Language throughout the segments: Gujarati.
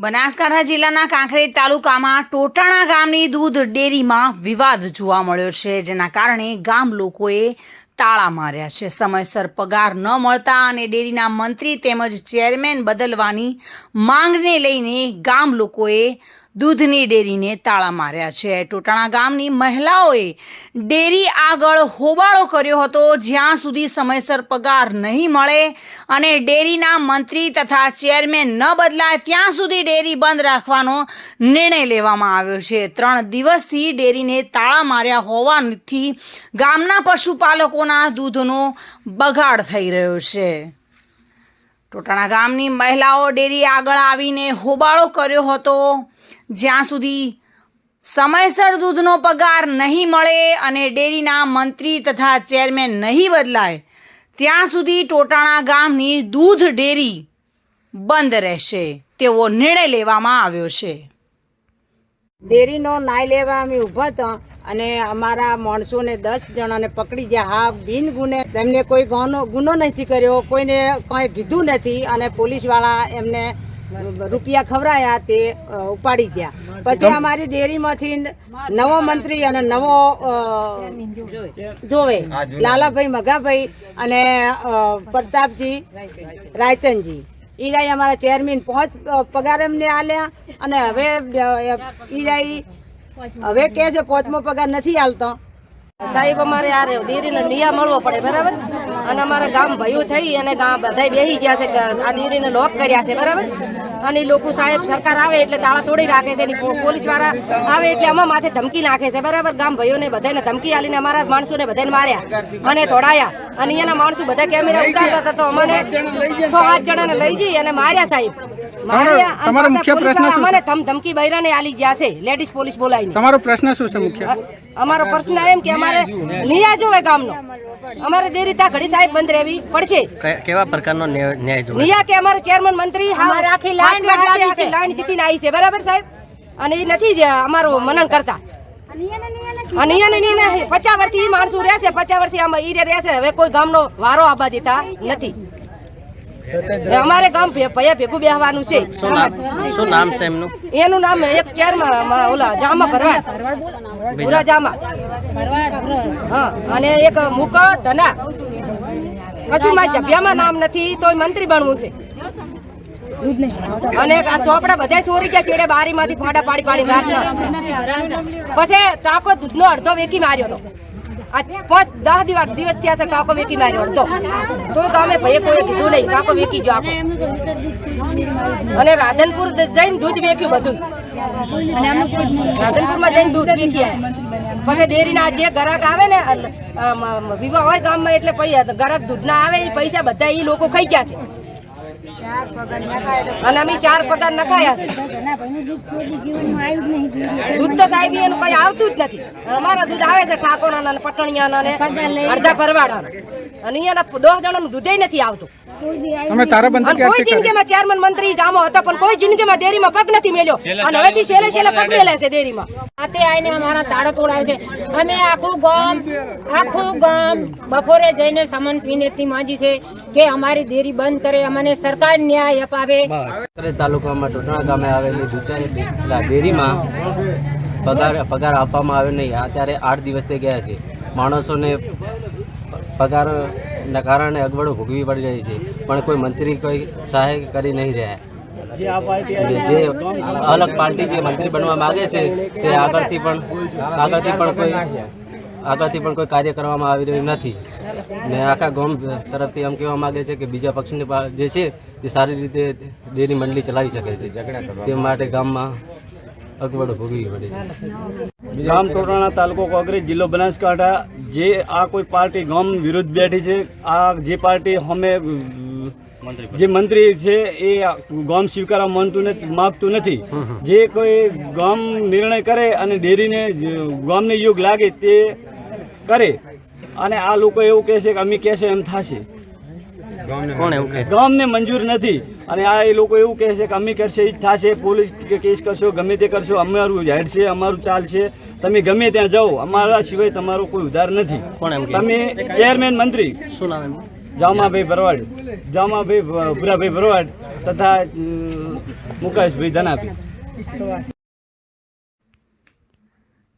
બનાસકાંઠા જિલ્લાના કાંકરેજ તાલુકામાં ટોટાણા ગામની દૂધ ડેરીમાં વિવાદ જોવા મળ્યો છે, જેના કારણે ગામ લોકોએ તાળા માર્યા છે. સમયસર પગાર ન મળતા અને ડેરીના મંત્રી તેમજ ચેરમેન બદલવાની માંગને લઈને ગામ લોકોએ દૂધની ડેરીને તાળા માર્યા છે. ટોટાણા ગામની મહિલાઓએ ડેરી આગળ હોબાળો કર્યો હતો. જ્યાં સુધી સમયસર પગાર નહીં મળે અને ડેરીના મંત્રી તથા ચેરમેન ન બદલાય ત્યાં સુધી ડેરી બંધ રાખવાનો નિર્ણય લેવામાં આવ્યો છે. 3 દિવસથી ડેરીને તાળા માર્યા હોવાથી ગામના પશુપાલકોના દૂધનો બગાડ થઈ રહ્યો છે. ટોટાણા ગામની મહિલાઓ ડેરી આગળ આવીને હોબાળો કર્યો હતો. જ્યાં સુધી સમયસર દૂધનો પગાર નહીં મળે અને ડેરીના મંત્રી તથા ચેરમેન નહીં બદલાય ત્યાં સુધી ટોટાણા ગામની દૂધ ડેરી બંધ રહેશે તેવો નિર્ણય લેવામાં આવ્યો છે. ડેરીનો નાય લેવા અમે ઊભા હતા અને અમારા માણસોને 10 જણાને પકડી ગયા. હા, બિન ગુને તેમને કોઈ ગુનો નથી કર્યો, કોઈને કંઈ કીધું નથી અને પોલીસવાળા એમને રૂપિયા ખવડાયા તે ઉપાડી ગયા. પછી અમારી ડેરીમાંથી નવો મંત્રી અને નવો જોવે લાલાભાઈ મગાભાઈ અને પ્રતાપજી રાયચંદજી ઈ રાઈ અમારા ચેરમેન 5 પગાર એમને આલ્યા અને હવે ઈ રાઈ હવે કે છે 5મો પગાર નથી આલતો. સાહેબ અમારે આ ડેરીનો નિયમ મળવો પડે, બરાબર? અને અમારા ગામ ભાઈઓ થઈ અને ગામ બધા બેસી ગયા છે, આ ડેરીને લોક કર્યા છે, બરાબર? અને લોકો સાહેબ સરકાર આવે એટલે તાળા તોડી રાખે છે, પોલીસ વાળા આવે એટલે અમારા માથે ધમકી નાખે છે, બરાબર? ગામ ભાઈઓને બધાને ધમકી આલીને અમારા માણસોને બધાને માર્યા અને તોડાયા. અને અહીંયાના માણસો બધા કેમેરા ઉતારતા હતા તો અમને 6-8 જણાને લઈ જઈ અને માર્યા સાહેબ. તમારો મુખ્ય પ્રશ્ન શું છે? ધમકી બૈરાને આલી ગયા છે, લેડીઝ પોલીસ બોલાવીને. તમારો પ્રશ્ન શું છે મુખ્ય? અમારો પ્રશ્ન એમ કે અમારે ન્યાય જોવે ગામનો. અમારે ડેરી ત્યાં ઘડી સાહેબ બંધ રહેવી પડશે. કેવા પ્રકારનો ન્યાય જોવે? ન્યાય કે અમારે ચેરમેન મંત્રી આખી લાઈન જીતીને આવી છે, બરાબર સાહેબ? અને એ નથી અમારું મનન કરતા. અને 50 વર્ષથી માણસો રહેશે, 50 વર્ષથી આમાં ઈ રહેશે. હવે કોઈ ગામનો વારો આબા દેતા નથી. અમારે ગામ ભેગું બેહવાનું છે. શું નામ છે એમનું? એનું નામ એક ચેરમેન ઓલા જામા ભરવાડ, ઓલા જામા, હા, અને એક મુક ધના. કશું માં જભ્યામાં નામ નથી તો મંત્રી બનવું છે. અને આ ચોપડા બધા ચોરી ગયા ચેડે બારીમાંથી ફાડા પાડી રાતના. પછી ટાકો દૂધનો અડધો વેકી માર્યો હતો. આ 5-10 દિવસ થયા છે ટાકો વેકી માર્યો અડધો. તો ગામે ભાઈ કોઈ કીધું નહીં, ટાકો વેકી જો આખો. અને રાધનપુર જઈને દૂધ વેક્યું બધું. રાધનપુરમાં જઈને દૂધ વેકી આવ્યા. પછી ડેરીના જે ગ્રાહક આવે ને વિવાહ હોય ગામમાં એટલે ગ્રાહક દૂધના આવે એ પૈસા બધા એ લોકો ખાઈ ગયા છે. અને અમે 4 પગાર નખાયા છે. દૂધ તો સાહેબ એનું કઈ આવતું જ નથી. અમારા દૂધ આવે છે ઠાકોરના અને પટણિયાના અને અડધા ભરવાડાના. અને અહીંયાના 10 જણાનું દૂધે નથી આવતું. કોઈ જિંદગીમાં ચેરમેન મંત્રી જામો હતો પણ કોઈ જિંદગીમાં ડેરીમાં પગ નથી મેલ્યો. અને હવેથી છેલ્લે પગ મેલે છે ડેરીમાં. આતે આવીને અમારા તાળો તોડાવે છે. અમે આખું ગામ બપોરે જઈને સમન પીનેથી માંજી છે કે અમારી ડેરી બંધ કરે, અમને સરકાર ન્યાય અપાવે. તાલુકામાં ટોટાણા ગામે આવેલી દૂધની ડેરીમાં પગાર આપવામાં આવ્યો નહીં. અત્યારે 8 દિવસથી ગયા છે. માણસોને પગારના કારણે અગવડો ભોગવી પડી રહી છે, પણ કોઈ મંત્રી કોઈ સહાય કરી નહીં રહ્યા. જે અલગ પાર્ટી જે મંત્રી બનવા માંગે છે તે આગળથી પણ કોઈ કાર્ય કરવામાં આવી રહ્યું નથી. ને આખા ગામ તરફથી એમ કહેવા માંગે છે કે બીજા પક્ષની જે છે તે સારી રીતે ડેરી મંડળી ચલાવી શકે છે. તે માટે ગામમાં અગવડો ભોગવી પડી. ગામ ટોટાણા, તાલુકો કાંકરેજ, જિલ્લો બનાસકાંઠા. જે આ કોઈ પાર્ટી ગામ વિરુદ્ધ બેઠી છે. આ જે પાર્ટી અમે જે મંત્રી છે એ ગામ સ્વીકારવા માગતું નથી. જે કોઈ ગામ નિર્ણય કરે અને ડેરીને ગામને યોગ લાગે તે કરે. અને આ લોકો એવું કહે છે કે અમે કહેશે એમ થશે. ગામને મંજૂર નથી. અને આ એ લોકો એવું કહે છે કે અમે કરશે એ જ થશે. પોલીસ કેસ કરશો, ગમે તે કરશો, અમારું હેડ છે, અમારું ચાલ છે, તમે ગમે ત્યાં જાઓ, અમારા સિવાય તમારો કોઈ ઉધાર નથી. તમે ચેરમેન મંત્રી જામાભાઈ ભરવાડ, ભૂરાભાઈ ભરવાડ તથા મુકેશભાઈ ધનાભી.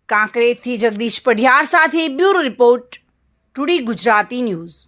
કાંકરેજથી જગદીશ પઢિયાર સાથે bureau report today Gujarati news.